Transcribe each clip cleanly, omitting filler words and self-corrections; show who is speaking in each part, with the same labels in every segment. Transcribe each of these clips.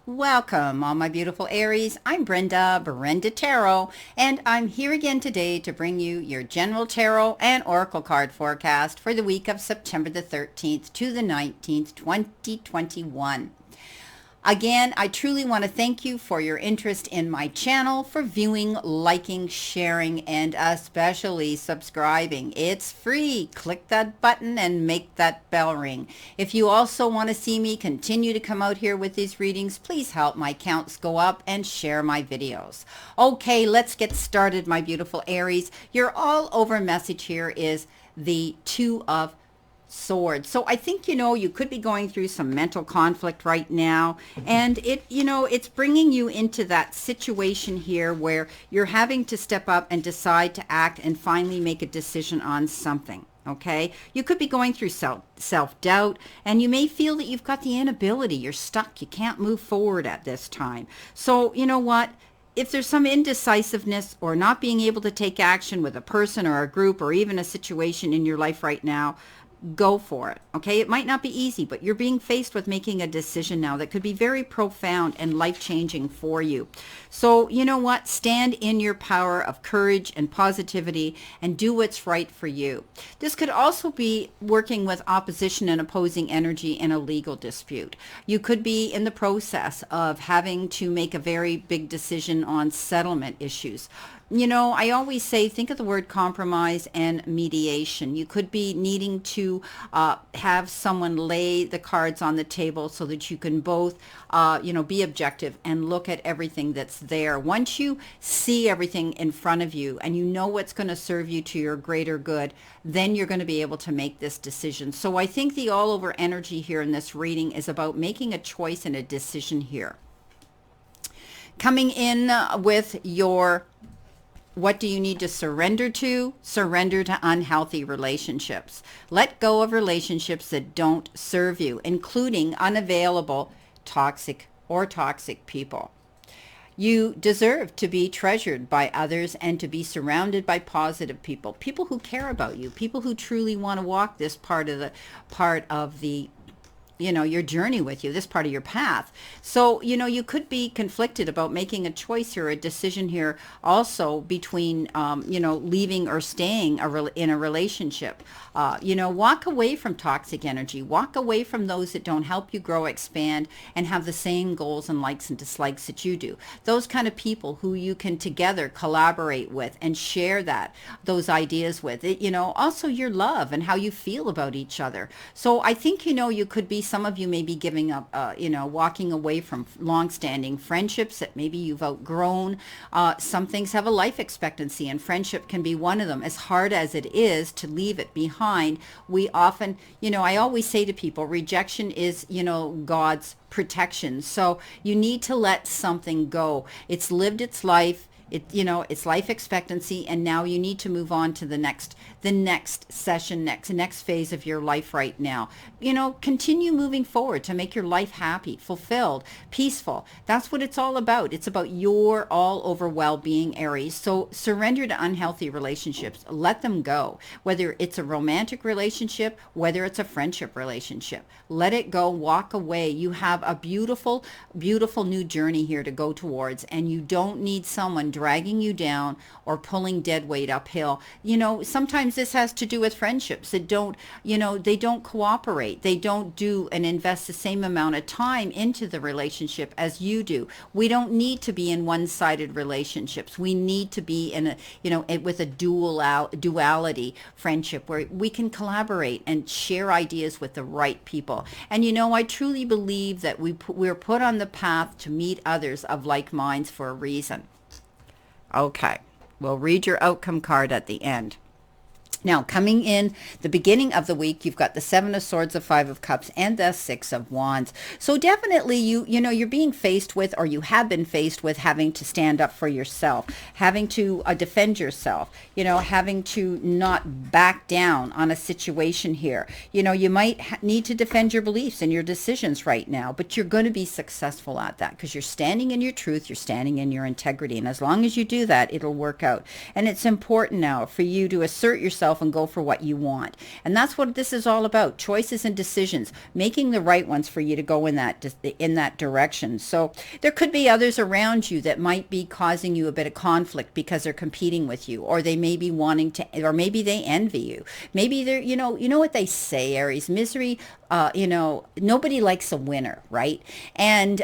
Speaker 1: Welcome, all my beautiful Aries. I'm Brenda Tarot, and I'm here again today to bring you your general tarot and oracle card forecast for the week of September the 13th to the 19th, 2021. Again, I truly want to thank you for your interest in my channel, for viewing, liking, sharing, and especially subscribing. It's free. Click that button and make that bell ring. If you also want to see me continue to come out here with these readings, please help my counts go up and share my videos. Okay, let's get started, my beautiful Aries. Your all over message here is the Two of Swords. So I think, you could be going through some mental conflict right now, and it's bringing you into that situation here where you're having to step up and decide to act and finally make a decision on something. Okay, you could be going through self-doubt, and you may feel that you've got the inability, you're stuck, you can't move forward at this time. So you know what? If there's some indecisiveness or not being able to take action with a person or a group or even a situation in your life right now, go for it. Okay, it might not be easy, but you're being faced with making a decision now that could be very profound and life-changing for you. So you know what? Stand in your power of courage and positivity and do what's right for you. This could also be working with opposition and opposing energy in a legal dispute. You could be in the process of having to make a very big decision on settlement issues. I always say, think of the word compromise and mediation. You could be needing to have someone lay the cards on the table so that you can both, be objective and look at everything that's there. Once you see everything in front of you and you know what's going to serve you to your greater good, then you're going to be able to make this decision. So I think the all over energy here in this reading is about making a choice and a decision here. Coming in with your what do you need to surrender to? Surrender to unhealthy relationships. Let go of relationships that don't serve you, including unavailable, toxic people. You deserve to be treasured by others and to be surrounded by positive people, people who care about you, people who truly want to walk this part of the your journey with you, this part of your path. So, you could be conflicted about making a choice here, a decision here also between, leaving or staying in a relationship. Walk away from toxic energy. Walk away from those that don't help you grow, expand, and have the same goals and likes and dislikes that you do. Those kind of people who you can together collaborate with and share those ideas with. Also your love and how you feel about each other. So I think, you could be some of you may be giving up, walking away from long-standing friendships that maybe you've outgrown. Some things have a life expectancy, and friendship can be one of them. As hard as it is to leave it behind, we often, I always say to people, rejection is, God's protection. So you need to let something go. It's lived its life. It's life expectancy, and now you need to move on to the next session, next phase of your life right now. Continue moving forward to make your life happy, fulfilled, peaceful. That's what it's all about. It's about your all over well-being, Aries. So surrender to unhealthy relationships. Let them go. Whether it's a romantic relationship, whether it's a friendship relationship, let it go. Walk away. You have a beautiful, beautiful new journey here to go towards, and you don't need someone dragging you down or pulling dead weight uphill. Sometimes this has to do with friendships that don't, they don't cooperate. They don't do and invest the same amount of time into the relationship as you do. We don't need to be in one-sided relationships. We need to be in with a duality friendship where we can collaborate and share ideas with the right people. And I truly believe that we're put on the path to meet others of like minds for a reason. Okay, we'll read your outcome card at the end. Now, coming in the beginning of the week, you've got the Seven of Swords, the Five of Cups, and the Six of Wands. So definitely you're being faced with, or you have been faced with, having to stand up for yourself, having to defend yourself, having to not back down on a situation here. You might need to defend your beliefs and your decisions right now, but you're going to be successful at that because you're standing in your truth, you're standing in your integrity. And as long as you do that, it'll work out. And it's important now for you to assert yourself yourself and go for what you want. And that's what this is all about, choices and decisions, making the right ones for you to go in that direction. So there could be others around you that might be causing you a bit of conflict because they're competing with you, or they may be wanting to, or maybe they envy you. Maybe they're, you know what they say, Aries, misery, nobody likes a winner, right? And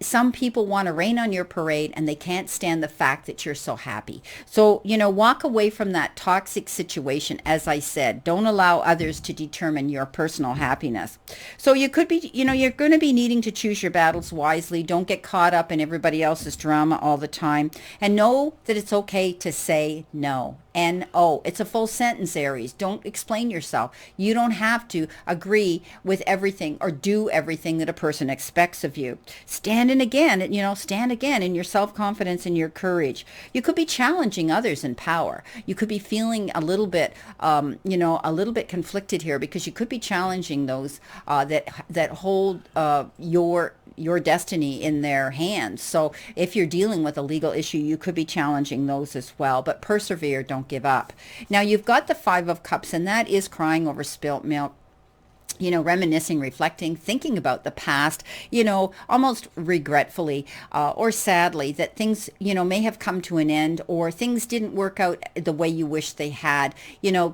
Speaker 1: some people want to rain on your parade, and they can't stand the fact that you're so happy. So, walk away from that toxic situation. As I said, don't allow others to determine your personal happiness. So you could be, you're going to be needing to choose your battles wisely. Don't get caught up in everybody else's drama all the time, and know that it's okay to say no. N-O. It's a full sentence, Aries. Don't explain yourself. You don't have to agree with everything or do everything that a person expects of you. Stand again in your self-confidence and your courage. You could be challenging others in power. You could be feeling a little bit, a little bit conflicted here, because you could be challenging those that hold your destiny in their hands. So if you're dealing with a legal issue, you could be challenging those as well. But persevere, don't give up. Now you've got the Five of Cups, and that is crying over spilt milk. Reminiscing, reflecting, thinking about the past, almost regretfully or sadly that things, may have come to an end, or things didn't work out the way you wish they had.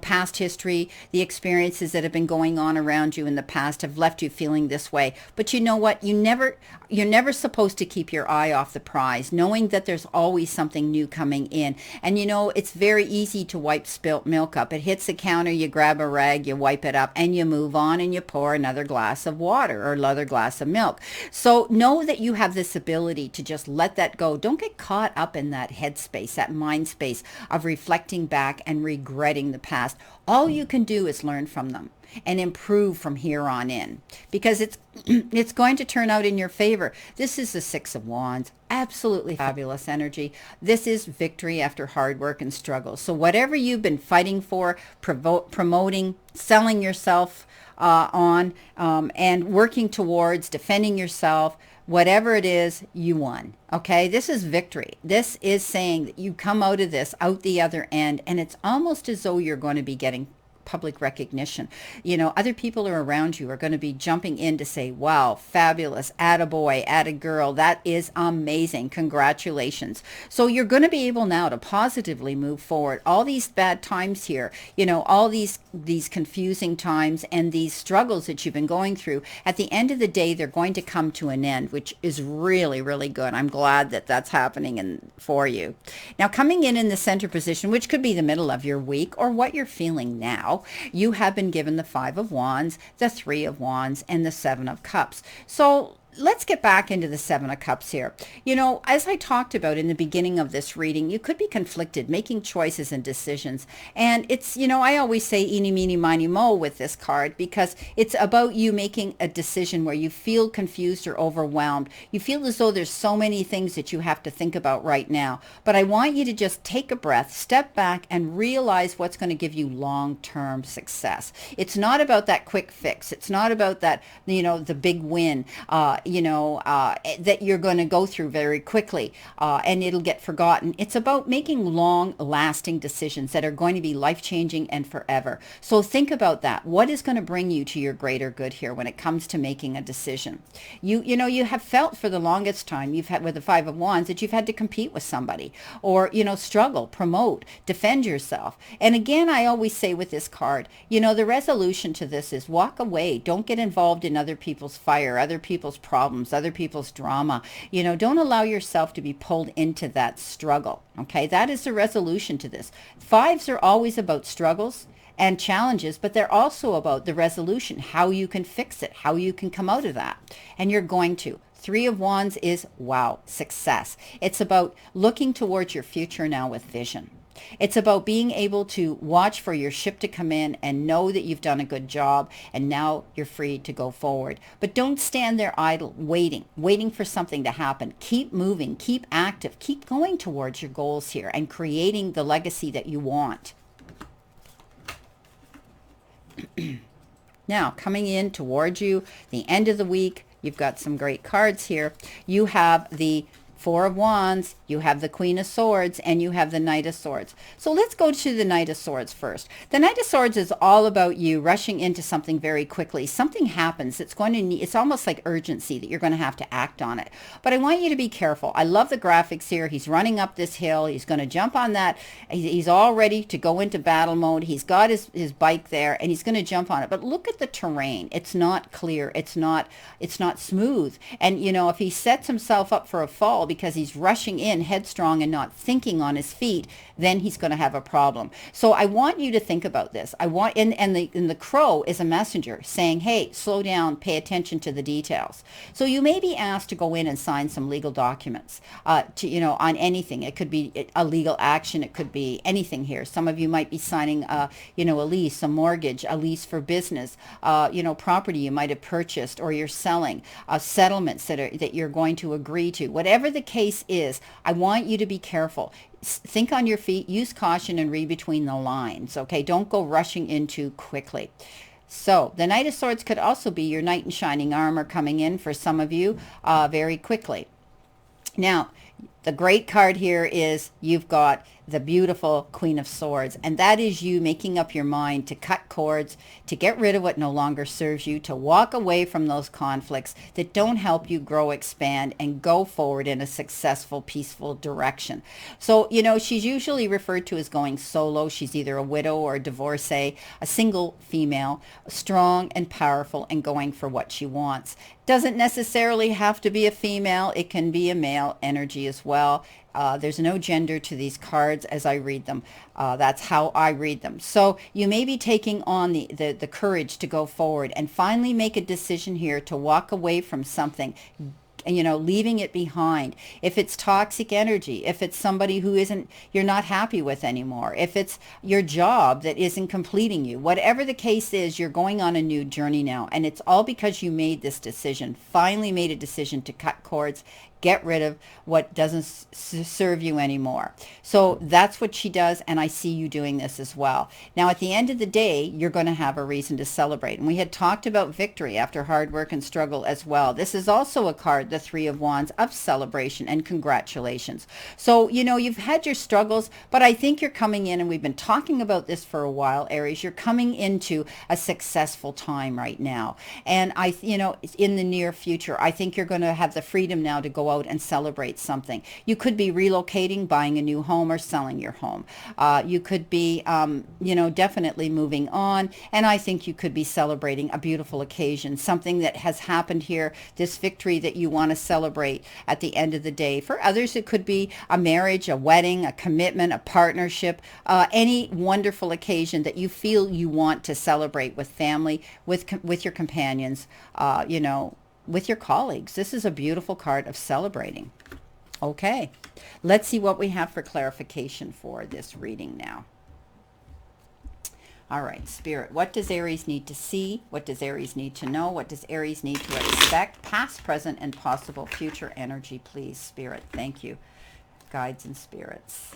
Speaker 1: Past history, the experiences that have been going on around you in the past have left you feeling this way. But you know what? You're never supposed to keep your eye off the prize, knowing that there's always something new coming in. And it's very easy to wipe spilt milk up. It hits the counter, you grab a rag, you wipe it up, and you move on, and you pour another glass of water or another glass of milk. So know that you have this ability to just let that go. Don't get caught up in that headspace, that mind space of reflecting back and regretting the past. All you can do is learn from them and improve from here on in, because it's going to turn out in your favor. This is the Six of Wands. Absolutely fabulous energy. This is victory after hard work and struggle. So whatever you've been fighting for, promoting, selling yourself on, and working towards defending yourself, whatever it is, you won. Okay, this is victory. This is saying that you come out of this, out the other end, and it's almost as though you're going to be getting public recognition. Other people are around you are going to be jumping in to say, wow, fabulous, attaboy, attagirl, that is amazing, congratulations. So you're going to be able now to positively move forward. All these bad times here, all these confusing times and these struggles that you've been going through, at the end of the day, they're going to come to an end, which is really, really good. I'm glad that that's happening for you. Now, coming in the center position, which could be the middle of your week or what you're feeling now, you have been given the Five of Wands, the Three of Wands, and the Seven of Cups. So let's get back into the Seven of Cups here. As I talked about in the beginning of this reading, you could be conflicted, making choices and decisions. And it's, I always say eeny, meeny, miny, mo with this card, because it's about you making a decision where you feel confused or overwhelmed. You feel as though there's so many things that you have to think about right now. But I want you to just take a breath, step back, and realize what's going to give you long-term success. It's not about that quick fix. It's not about that, the big win. That you're going to go through very quickly and it'll get forgotten. It's about making long-lasting decisions that are going to be life-changing and forever. So think about that. What is going to bring you to your greater good here when it comes to making a decision? You have felt for the longest time, you've had with the Five of Wands, that you've had to compete with somebody or, struggle, promote, defend yourself. And again, I always say with this card, the resolution to this is walk away. Don't get involved in other people's fire, other people's problems, other people's drama. Don't allow yourself to be pulled into that struggle. Okay, that is the resolution to this. Fives are always about struggles and challenges, but they're also about the resolution, how you can fix it, how you can come out of that. And you're going to. Three of Wands is, wow, success. It's about looking towards your future now with vision. It's about being able to watch for your ship to come in and know that you've done a good job and now you're free to go forward. But don't stand there idle, waiting for something to happen. Keep moving, keep active, keep going towards your goals here and creating the legacy that you want. Now, coming in towards you, the end of the week, you've got some great cards here. You have the Four of Wands, you have the Queen of Swords, and you have the Knight of Swords. So let's go to the Knight of Swords first. The Knight of Swords is all about you rushing into something very quickly. Something happens. It's going to need, it's almost like urgency that you're going to have to act on it. But I want you to be careful. I love the graphics here. He's running up this hill. He's going to jump on that. He's all ready to go into battle mode. He's got his bike there, and he's going to jump on it. But look at the terrain. It's not clear. It's not smooth. And, you know, if he sets himself up for a fall because he's rushing in headstrong and not thinking on his feet, then he's going to have a problem. So I want you to think about this. And the crow is a messenger saying, hey, slow down, pay attention to the details. So you may be asked to go in and sign some legal documents on anything. It could be a legal action. It could be anything here. Some of you might be signing a lease, a mortgage, a lease for business, property you might have purchased or you're selling, settlements that you're going to agree to. Whatever the case is, I want you to be careful. Think on your feet, use caution, and read between the lines, okay? Don't go rushing in too quickly. So the Knight of Swords could also be your knight in shining armor coming in for some of you very quickly. Now, the great card here is you've got the beautiful Queen of Swords, and that is you making up your mind to cut cords, to get rid of what no longer serves you, to walk away from those conflicts that don't help you grow, expand, and go forward in a successful, peaceful direction. So, she's usually referred to as going solo. She's either a widow or a divorcee, a single female, strong and powerful and going for what she wants. Doesn't necessarily have to be a female. It can be a male energy as well. There's no gender to these cards as I read them. That's how I read them. So you may be taking on the courage to go forward and finally make a decision here to walk away from something, leaving it behind. If it's toxic energy, if it's somebody who you're not happy with anymore, if it's your job that isn't completing you, whatever the case is, you're going on a new journey now. And it's all because you made this decision, finally made a decision to cut cords, get rid of what doesn't serve you anymore. So that's what she does, and I see you doing this as well. Now, at the end of the day, you're going to have a reason to celebrate. And we had talked about victory after hard work and struggle as well. This is also a card, the Three of Wands, of celebration and congratulations. So, you've had your struggles, but I think you're coming in, and we've been talking about this for a while, Aries. You're coming into a successful time right now. And in the near future, I think you're going to have the freedom now to go out and celebrate something. You could be relocating, buying a new home, or selling your home. You could be, definitely moving on. And I think you could be celebrating a beautiful occasion, something that has happened here, this victory that you want to celebrate at the end of the day. For others, it could be a marriage, a wedding, a commitment, a partnership, any wonderful occasion that you feel you want to celebrate with family, with your companions, with your colleagues. This is a beautiful card of celebrating. Okay, let's see what we have for clarification for this reading now. All right, Spirit, what does Aries need to see? What does Aries need to know? What does Aries need to expect? Past, present, and possible future energy, please, Spirit. Thank you, guides and spirits.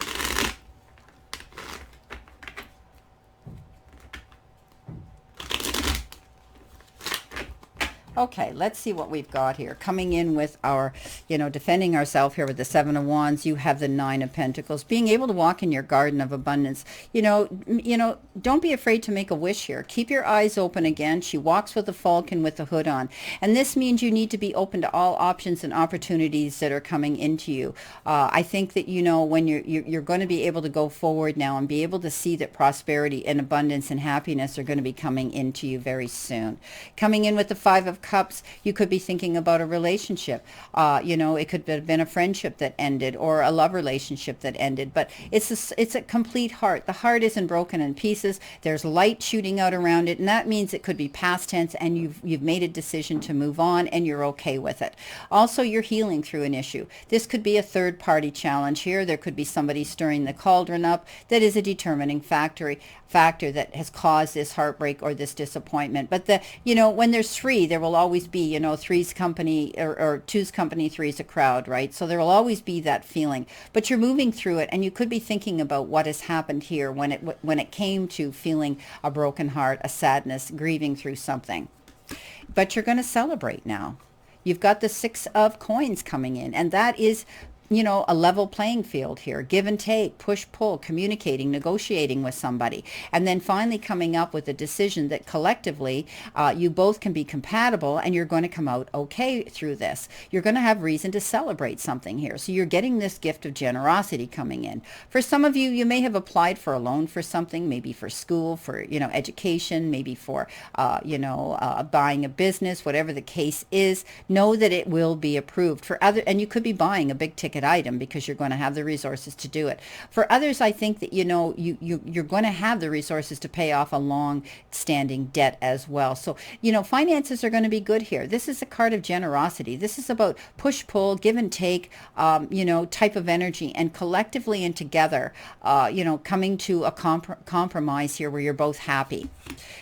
Speaker 1: Okay, let's see what we've got here. Coming in with our, defending ourselves here with the Seven of Wands, you have the Nine of Pentacles. Being able to walk in your garden of abundance. Don't be afraid to make a wish here. Keep your eyes open again. She walks with a falcon with the hood on. And this means you need to be open to all options and opportunities that are coming into you. I think that, when you're going to be able to go forward now and be able to see that prosperity and abundance and happiness are going to be coming into you very soon. Coming in with the Five of Cups, you could be thinking about a relationship. It could have been a friendship that ended or a love relationship that ended, but it's a complete heart. The heart isn't broken in pieces. There's light shooting out around it, and that means it could be past tense, and you've made a decision to move on, and you're okay with it. Also, you're healing through an issue. This could be a third-party challenge here. There could be somebody stirring the cauldron up that is a determining factor that has caused this heartbreak or this disappointment. But when there's three, there will always be, three's company or two's company, three's a crowd, right? So there will always be that feeling, but you're moving through it, and you could be thinking about what has happened here when it came to feeling a broken heart, a sadness, grieving through something. But you're going to celebrate now. You've got the Six of Coins coming in, and that is, a level playing field here. Give and take, push, pull, communicating, negotiating with somebody, and then finally coming up with a decision that collectively you both can be compatible, and you're going to come out okay through this. You're going to have reason to celebrate something here. So you're getting this gift of generosity coming in. For some of you, you may have applied for a loan for something, maybe for school, for, education, maybe for, buying a business, whatever the case is. Know that it will be approved for other, and you could be buying a big ticket item because you're going to have the resources to do it. For others, I think that, you're going to have the resources to pay off a long-standing debt as well. So, finances are going to be good here. This is a card of generosity. This is about push, pull, give and take, type of energy, and collectively and together, coming to a compromise here where you're both happy.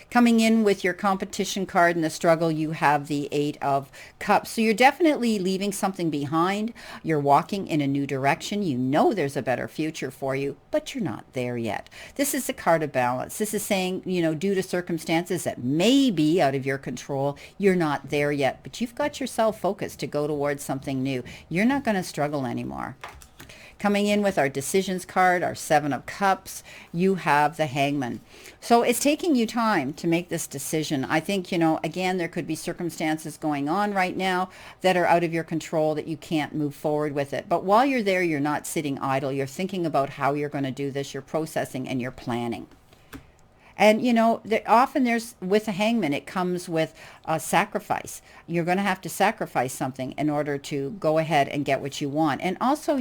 Speaker 1: Coming in with your competition card and the struggle, you have the Eight of Cups. So you're definitely leaving something behind. You're walking in a new direction. You know there's a better future for you, but you're not there yet. This is a card of balance. This is saying, due to circumstances that may be out of your control, you're not there yet, but you've got yourself focused to go towards something new. You're not going to struggle anymore. Coming in with our decisions card, our Seven of Cups, you have the Hangman. So it's taking you time to make this decision. I think, again, there could be circumstances going on right now that are out of your control that you can't move forward with it. But while you're there, you're not sitting idle. You're thinking about how you're going to do this. You're processing and you're planning. And, often with a Hangman, it comes with a sacrifice. You're going to have to sacrifice something in order to go ahead and get what you want. And also,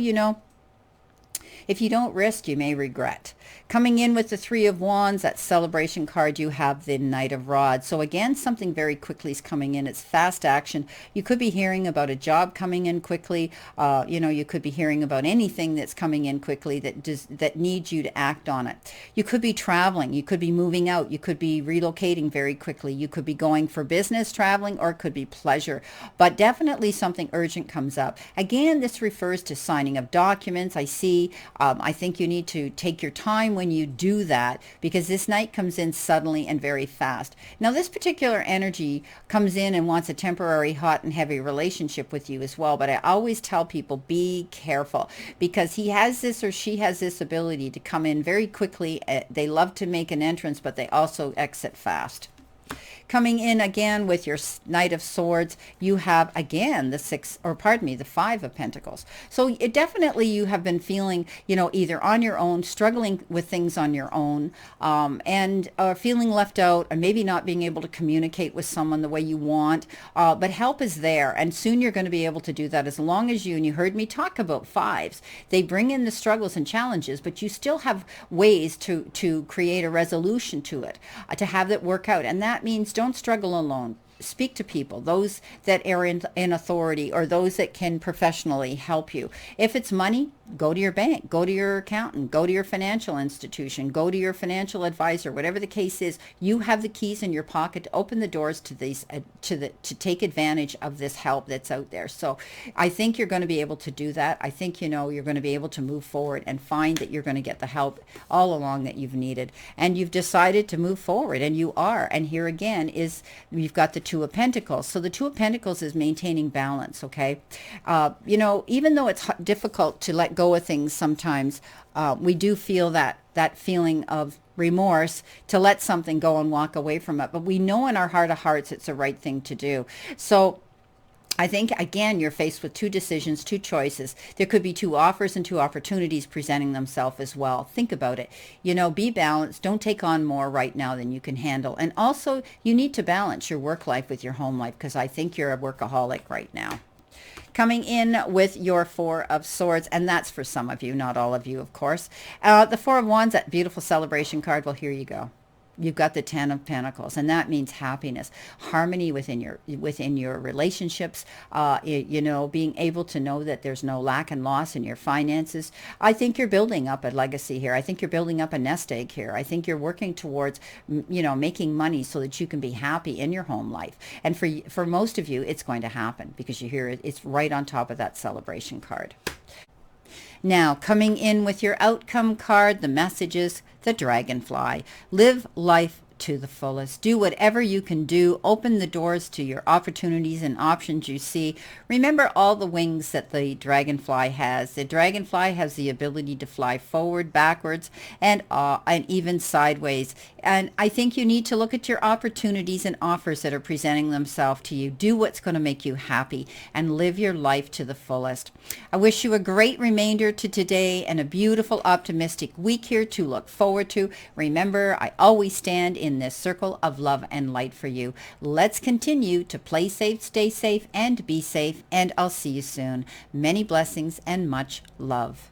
Speaker 1: if you don't risk, you may regret. Coming in with the Three of Wands, that celebration card, you have the Knight of Rods. So again, something very quickly is coming in. It's fast action. You could be hearing about a job coming in quickly. You could be hearing about anything that's coming in quickly that needs you to act on it. You could be traveling. You could be moving out. You could be relocating very quickly. You could be going for business traveling, or it could be pleasure. But definitely something urgent comes up. Again, this refers to signing of documents. I think you need to take your time when you do that, because this Knight comes in suddenly and very fast. Now, this particular energy comes in and wants a temporary hot and heavy relationship with you as well. But I always tell people, be careful, because he has this or she has this ability to come in very quickly. They love to make an entrance, but they also exit fast. Coming in again with your Knight of Swords, you have again the Five of Pentacles. So it definitely, you have been feeling, either on your own, struggling with things on your own, and feeling left out, or maybe not being able to communicate with someone the way you want. But help is there, and soon you're going to be able to do that, as long as and you heard me talk about fives. They bring in the struggles and challenges, but you still have ways to create a resolution to it, to have it work out. And that means don't struggle alone. Speak to people, those that are in authority, or those that can professionally help you. If it's money, go to your bank, go to your accountant, go to your financial institution, go to your financial advisor, whatever the case is. You have the keys in your pocket to open the doors to these, to take advantage of this help that's out there. So I think you're going to be able to do that. I think, you're going to be able to move forward and find that you're going to get the help all along that you've needed. And you've decided to move forward, and you are. And here again is, you've got the Two of Pentacles. So the Two of Pentacles is maintaining balance, okay? Even though it's difficult to let go of things sometimes, we do feel that feeling of remorse to let something go and walk away from it. But we know in our heart of hearts it's the right thing to do. So I think, again, you're faced with two decisions, two choices. There could be two offers and two opportunities presenting themselves as well. Think about it. Be balanced. Don't take on more right now than you can handle. And also, you need to balance your work life with your home life, because I think you're a workaholic right now. Coming in with your Four of Swords, and that's for some of you, not all of you, of course. The Four of Wands, that beautiful celebration card. Well, here you go. You've got the Ten of Pentacles, and that means happiness, harmony within your relationships, being able to know that there's no lack and loss in your finances. I think you're building up a legacy here. I think you're building up a nest egg here. I think you're working towards, making money so that you can be happy in your home life. And for most of you, it's going to happen, because you hear it's right on top of that celebration card. Now, coming in with your outcome card, the message is the Dragonfly. Live life to the fullest. Do whatever you can do. Open the doors to your opportunities and options you see. Remember all the wings that the dragonfly has. The dragonfly has the ability to fly forward, backwards, and even sideways. And I think you need to look at your opportunities and offers that are presenting themselves to you. Do what's going to make you happy and live your life to the fullest. I wish you a great remainder to today and a beautiful, optimistic week here to look forward to. Remember, I always stand in this circle of love and light for you. Let's continue to play safe, stay safe, and be safe, and I'll see you soon. Many blessings and much love.